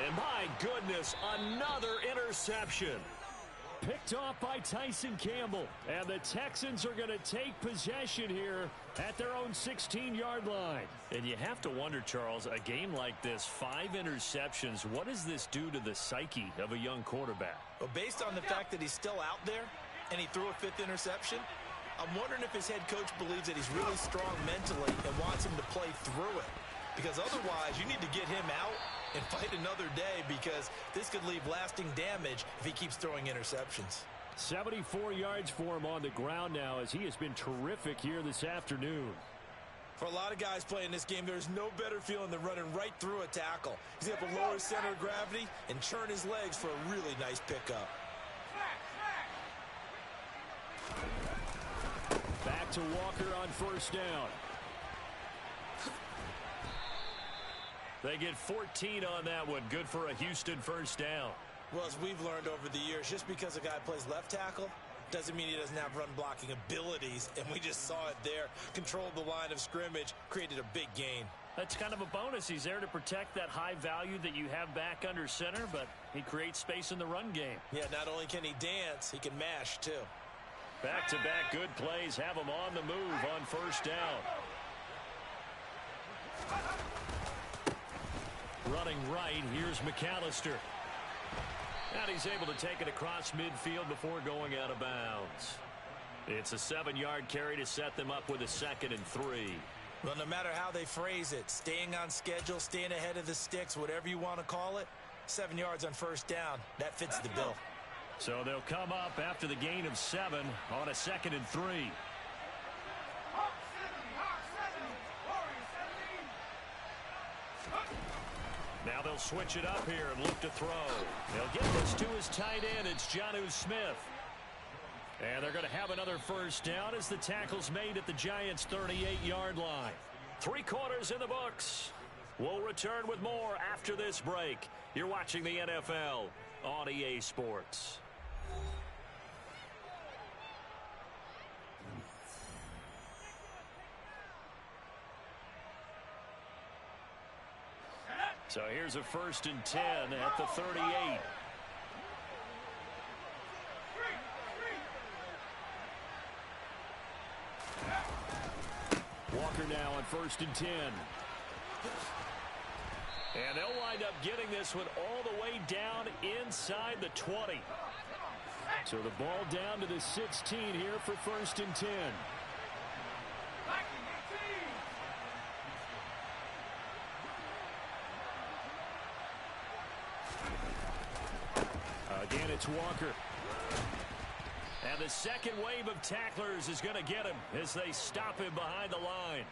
And my goodness, another interception. Picked off by Tyson Campbell. And the Texans are going to take possession here at their own 16-yard line. And you have to wonder, Charles, a game like this, 5 interceptions, what does this do to the psyche of a young quarterback? Well, based on the fact that he's still out there and he threw a 5th interception, I'm wondering if his head coach believes that he's really strong mentally and wants him to play through it. Because otherwise, you need to get him out and fight another day, because this could leave lasting damage if he keeps throwing interceptions. 74 yards for him on the ground now, as he has been terrific here this afternoon. For a lot of guys playing this game, there's no better feeling than running right through a tackle. He's able to lower his center of gravity and churn his legs for a really nice pickup. Back to Walker on first down. They get 14 on that one. Good for a Houston first down. Well, as we've learned over the years, just because a guy plays left tackle doesn't mean he doesn't have run blocking abilities, and we just saw it there. Controlled the line of scrimmage, created a big gain. That's kind of a bonus. He's there to protect that high value that you have back under center, but he creates space in the run game. Yeah, not only can he dance, he can mash too. Back-to-back good plays have him on the move on first down. Running right, here's McAllister. And he's able to take it across midfield before going out of bounds. It's a 7-yard carry to set them up with a 2nd and 3. Well, no matter how they phrase it, staying on schedule, staying ahead of the sticks, whatever you want to call it, 7 yards on first down, that fits the bill. So they'll come up after the gain of 7 on a 2nd and 3. Now they'll switch it up here and look to throw. They'll get this to his tight end. It's Jonnu Smith. And they're going to have another first down as the tackle's made at the Giants' 38-yard line. 3 quarters in the books. We'll return with more after this break. You're watching the NFL on EA Sports. So here's a 1st and 10 at the 38. Walker now on 1st and 10. And they'll wind up getting this one all the way down inside the 20. So the ball down to the 16 here for 1st and 10. Again, it's Walker. And the second wave of tacklers is going to get him as they stop him behind the line.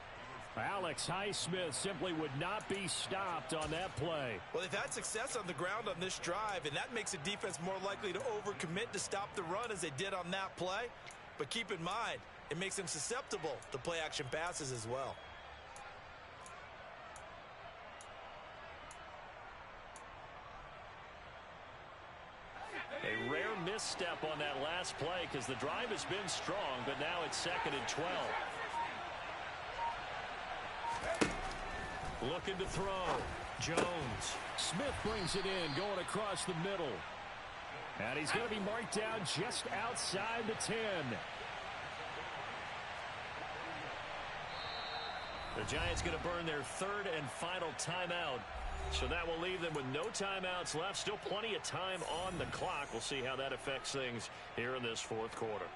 Alex Highsmith simply would not be stopped on that play. Well, they've had success on the ground on this drive, and that makes the defense more likely to overcommit to stop the run as they did on that play. But keep in mind, it makes them susceptible to play-action passes as well. A rare misstep on that last play because the drive has been strong, but now it's 2nd and 12. Looking to throw. Jones. Smith brings it in, going across the middle. And he's going to be marked down just outside the 10. The Giants going to burn their 3rd and final timeout. So that will leave them with no timeouts left. Still plenty of time on the clock. We'll see how that affects things here in this 4th quarter.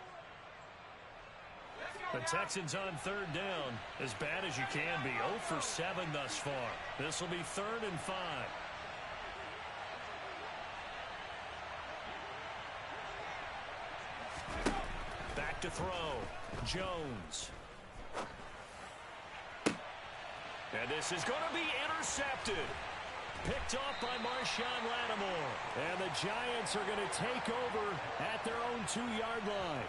The Texans on 3rd down. As bad as you can be. 0 for 7 thus far. This will be 3rd and 5. Back to throw. Jones. And this is going to be intercepted. Picked off by Marshawn Lattimore. And the Giants are going to take over at their own 2-yard line.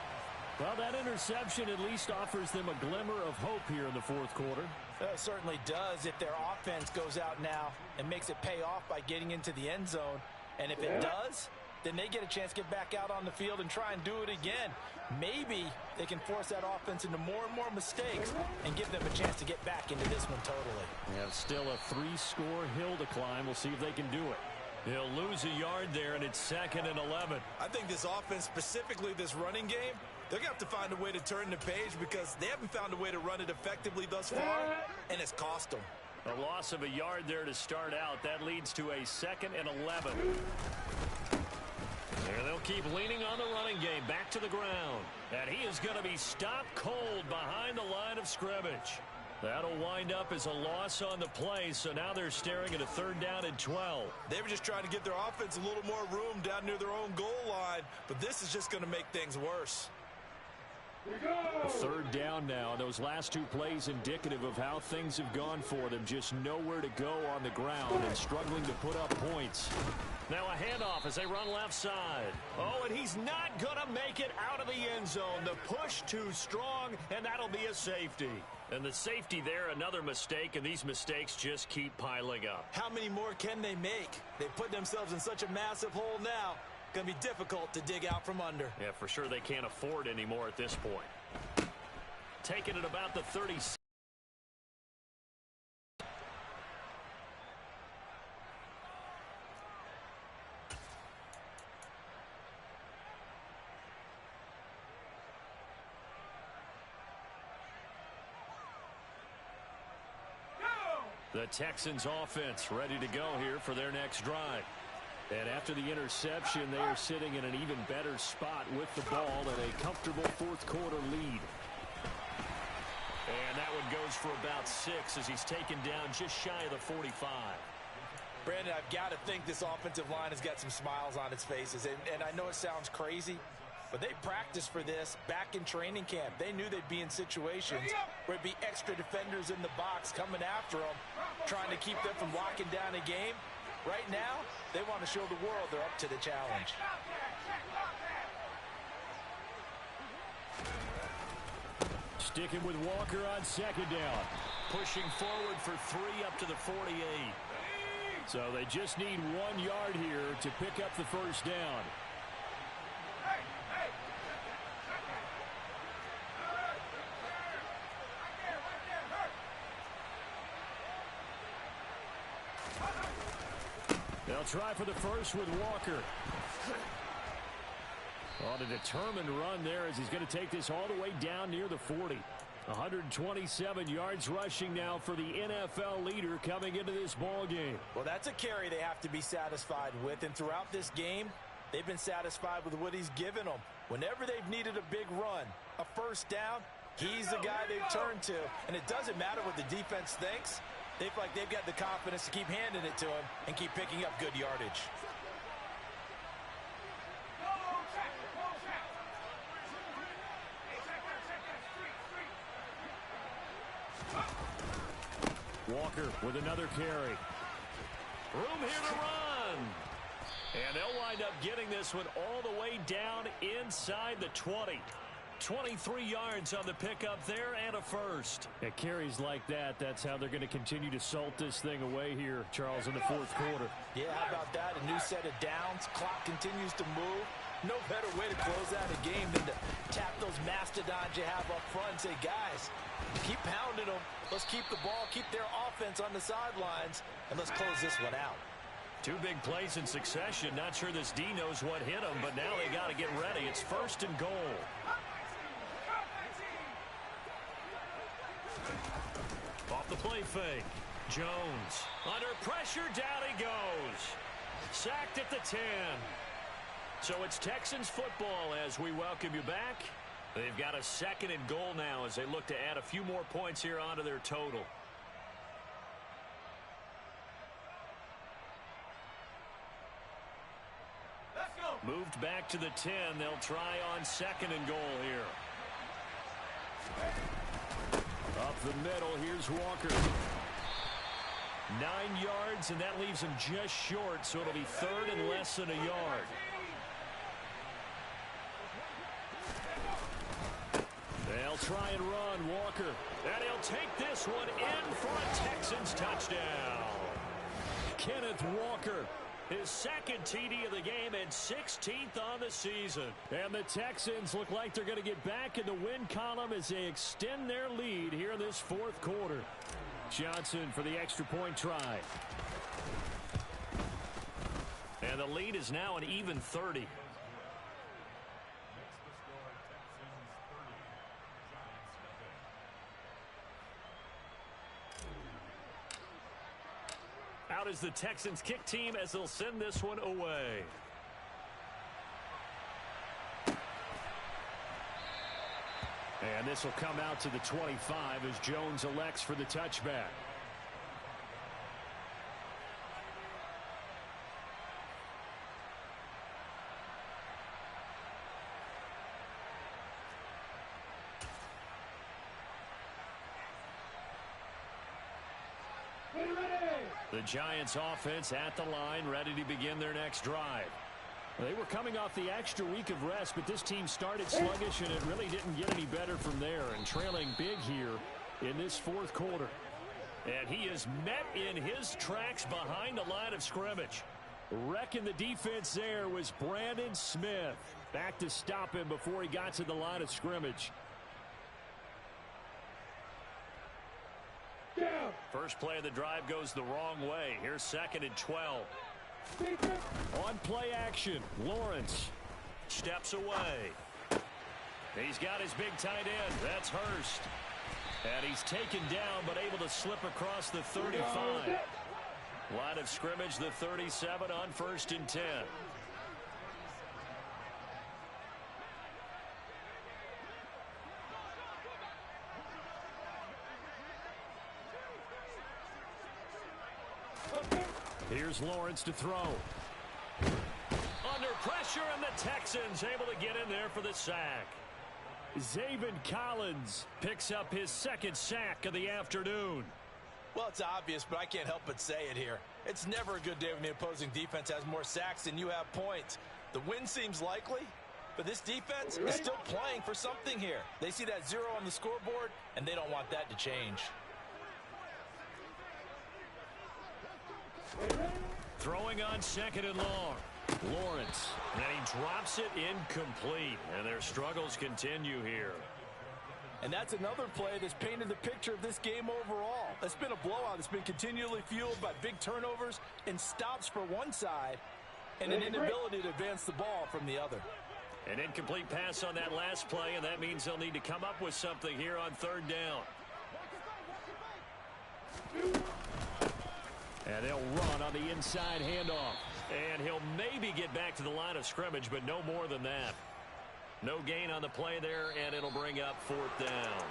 Well, that interception at least offers them a glimmer of hope here in the 4th quarter. It certainly does if their offense goes out now and makes it pay off by getting into the end zone. And if it does, then they get a chance to get back out on the field and try and do it again. Maybe they can force that offense into more and more mistakes and give them a chance to get back into this one totally. Yeah, still a 3-score hill to climb. We'll see if they can do it. He'll lose a yard there, and it's 2nd and 11. I think this offense, specifically this running game, they're going to have to find a way to turn the page because they haven't found a way to run it effectively thus far, and it's cost them. A loss of a yard there to start out. That leads to a 2nd and 11. And they'll keep leaning on the running game back to the ground. And he is going to be stopped cold behind the line of scrimmage. That'll wind up as a loss on the play, so now they're staring at a 3rd down and 12. They were just trying to give their offense a little more room down near their own goal line, but this is just going to make things worse. A 3rd down now. Those last 2 plays indicative of how things have gone for them. Just nowhere to go on the ground and struggling to put up points. Now a handoff as they run left side. Oh, and he's not going to make it out of the end zone. The push too strong, and that'll be a safety. And the safety there, another mistake, and these mistakes just keep piling up. How many more can they make? They put themselves in such a massive hole now. Going to be difficult to dig out from under. Yeah, for sure they can't afford any more at this point. Taking it about the 36. The Texans offense ready to go here for their next drive. And after the interception, they are sitting in an even better spot with the ball and a comfortable 4th quarter lead. And that one goes for about 6 as he's taken down just shy of the 45. Brandon, I've got to think this offensive line has got some smiles on its faces. And I know it sounds crazy, but they practiced for this back in training camp. They knew they'd be in situations where it'd be extra defenders in the box coming after them, trying to keep them from locking down a game. Right now, they want to show the world they're up to the challenge. Sticking with Walker on 2nd down. Pushing forward for 3 up to the 48. So they just need 1 yard here to pick up the 1st down. They'll try for the first with Walker. On a determined run there as he's going to take this all the way down near the 40. 127 yards rushing now for the NFL leader coming into this ball game. Well, that's a carry they have to be satisfied with. And throughout this game, they've been satisfied with what he's given them. Whenever they've needed a big run, a 1st down, he's the guy they've turned to. And it doesn't matter what the defense thinks. They feel like they've got the confidence to keep handing it to him and keep picking up good yardage. Walker with another carry. Room here to run. And they'll wind up getting this one all the way down inside the 20. 23 yards on the pickup there and a 1st. At carries like that, that's how they're going to continue to salt this thing away here, Charles, in the 4th quarter. Yeah, how about that? A new set of downs. Clock continues to move. No better way to close out a game than to tap those mastodons you have up front and say, guys, keep pounding them. Let's keep the ball, keep their offense on the sidelines, and let's close this one out. 2 big plays in succession. Not sure this D knows what hit him, but now they got to get ready. It's 1st and goal. Off the play fake. Jones under pressure, down he goes. Sacked at the 10. So it's Texans football as we welcome you back. They've got a 2nd and goal now as they look to add a few more points here onto their total. Let's go. Moved back to the 10. They'll try on 2nd and goal here. Up the middle, here's Walker. 9 yards, and that leaves him just short, so it'll be 3rd and less than a yard. They'll try and run, Walker. And he'll take this one in for a Texans touchdown. Kenneth Walker, his 2nd TD of the game and 16th on the season. And the Texans look like they're going to get back in the win column as they extend their lead here in this 4th quarter. Johnson for the extra point try. And the lead is now an even 30. Out is the Texans kick team as they'll send this one away. And this will come out to the 25 as Jones elects for the touchback. The Giants offense at the line, ready to begin their next drive. They were coming off the extra week of rest, but this team started sluggish, and it really didn't get any better from there, and trailing big here in this fourth quarter. And he is met in his tracks behind the line of scrimmage. Wrecking the defense there was Brandon Smith. Back to stop him before he got to the line of scrimmage. First play of the drive goes the wrong way. Here's 2nd and 12. On play action, Lawrence steps away. He's got his big tight end. That's Hurst. And he's taken down but able to slip across the 35. Line of scrimmage, the 37 on 1st and 10. Here's Lawrence to throw. Under pressure, and the Texans able to get in there for the sack. Zaven Collins picks up his 2nd sack of the afternoon. Well, it's obvious, but I can't help but say it here. It's never a good day when the opposing defense has more sacks than you have points. The win seems likely, but this defense is still playing for something here. They see that 0 on the scoreboard, and they don't want that to change. Throwing on 2nd and long. Lawrence. And he drops it incomplete. And their struggles continue here. And that's another play that's painted the picture of this game overall. It's been a blowout. It's been continually fueled by big turnovers and stops for one side and an inability to advance the ball from the other. An incomplete pass on that last play, and that means they'll need to come up with something here on 3rd down. And they'll run on the inside handoff. And he'll maybe get back to the line of scrimmage, but no more than that. No gain on the play there, and it'll bring up 4th down.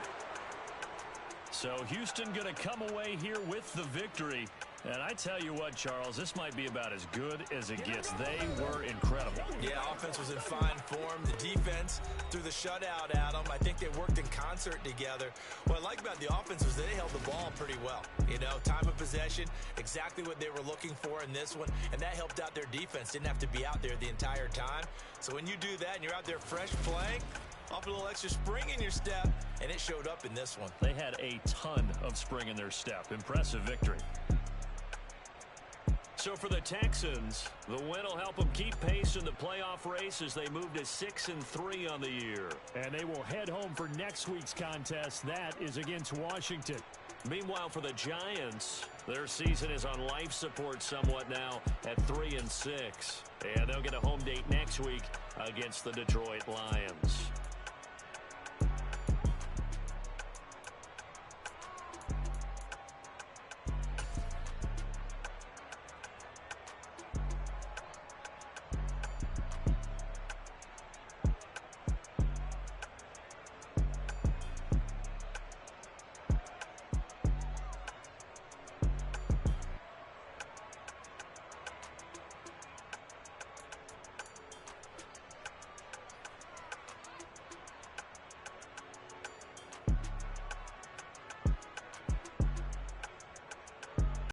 So Houston going to come away here with the victory. And I tell you what, Charles, this might be about as good as it gets. They were incredible. Yeah, offense was in fine form. The defense threw the shutout at them. I think they worked in concert together. What I like about the offense was they held the ball pretty well. You know, time of possession, exactly what they were looking for in this one, and that helped out their defense. Didn't have to be out there the entire time. So when you do that and you're out there fresh playing, off a little extra spring in your step, and it showed up in this one. They had a ton of spring in their step. Impressive victory. So for the Texans, the win will help them keep pace in the playoff race as they move to 6-3 on the year. And they will head home for next week's contest. That is against Washington. Meanwhile, for the Giants, their season is on life support somewhat now at 3-6. And they'll get a home date next week against the Detroit Lions.